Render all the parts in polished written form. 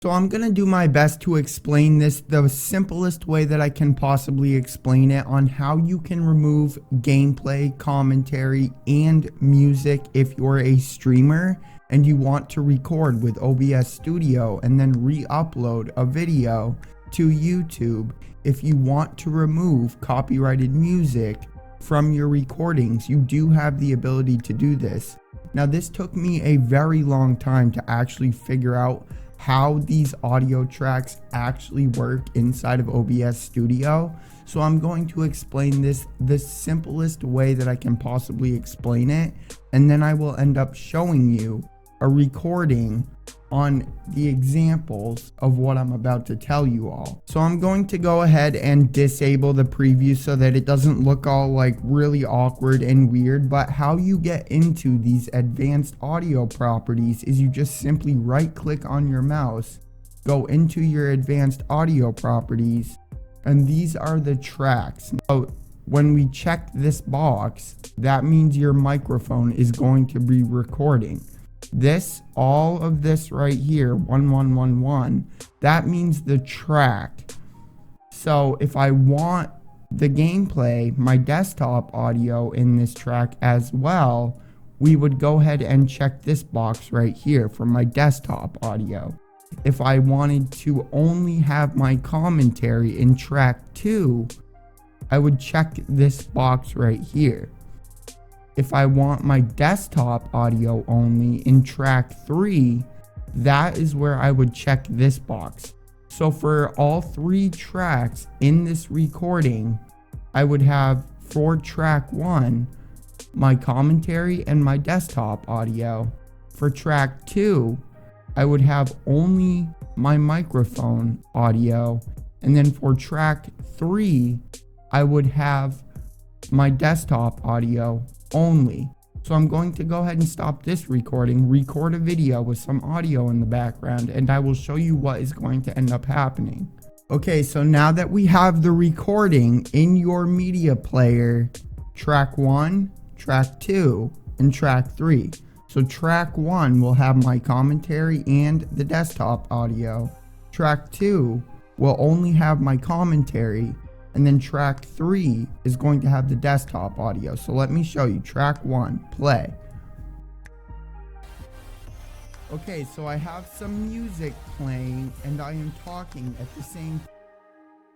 So I'm going to do my best to explain this the simplest way that I can possibly explain it on how you can remove gameplay, commentary, and music if you're a streamer and you want to record with OBS Studio and then re-upload a video to YouTube. If you want to remove copyrighted music from your recordings, you do have the ability to do this. Now, this took me a very long time to actually figure out how these audio tracks actually work inside of OBS Studio. So I'm going to explain this the simplest way that I can possibly explain it, and then I will end up showing you a recording on the examples of what I'm about to tell you all. So I'm going to go ahead and disable the preview so that it doesn't look all like really awkward and weird. But how you get into these advanced audio properties is you just simply right click on your mouse, go into your advanced audio properties, and these are the tracks. So when we check this box, that means your microphone is going to be recording. All of this right here, 1111, that means the track. So if I want the gameplay, my desktop audio in this track as well, we would go ahead and check this box right here for my desktop audio. If I wanted to only have my commentary in track 2, I would check this box right here. If I want my desktop audio only in track 3, that is where I would check this box. So for all 3 tracks in this recording, I would have for track 1, my commentary and my desktop audio. For track 2, I would have only my microphone audio. And then for track 3, I would have my desktop audio only. So I'm going to go ahead and stop this recording, record a video with some audio in the background, and I will show you what is going to end up happening. Okay, so now that we have the recording in your media player, track 1, track 2, and track 3. So track 1 will have my commentary and the desktop audio. Track 2 will only have my commentary, and then track 3 is going to have the desktop audio. So let me show you. Track 1, play. Okay, so I have some music playing and I am talking at the same time.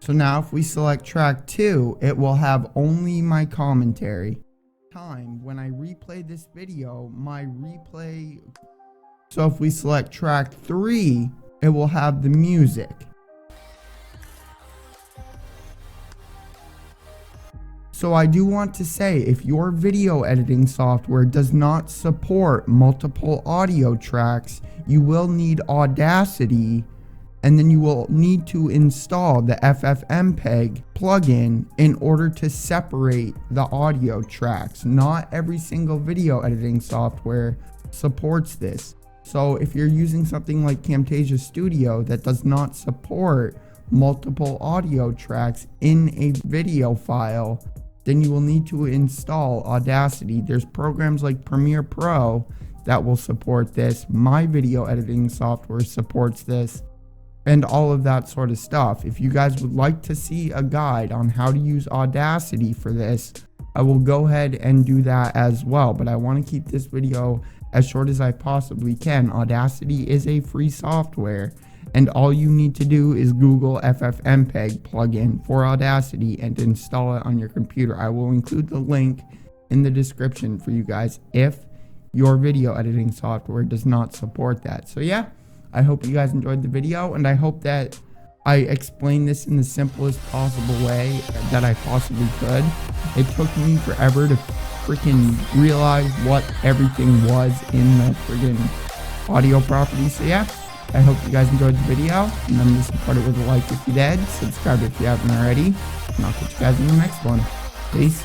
So now if we select track 2, it will have only my commentary. When I replay this video, my replay. So if we select track 3, it will have the music. So I do want to say, if your video editing software does not support multiple audio tracks, you will need Audacity, and then you will need to install the FFMPEG plugin in order to separate the audio tracks. Not every single video editing software supports this. So if you're using something like Camtasia Studio that does not support multiple audio tracks in a video file, then you will need to install Audacity. There's programs like Premiere Pro that will support this. My video editing software supports this, and all of that sort of stuff. If you guys would like to see a guide on how to use Audacity for this, I will go ahead and do that as well. But I want to keep this video as short as I possibly can. Audacity is a free software, and all you need to do is Google FFmpeg plugin for Audacity and install it on your computer. I will include the link in the description for you guys if your video editing software does not support that. So yeah, I hope you guys enjoyed the video, and I hope that I explained this in the simplest possible way that I possibly could. It took me forever to freaking realize what everything was in the freaking audio properties. So yeah, I hope you guys enjoyed the video. Remember to support it with a like if you did, subscribe if you haven't already, and I'll catch you guys in the next one. Peace.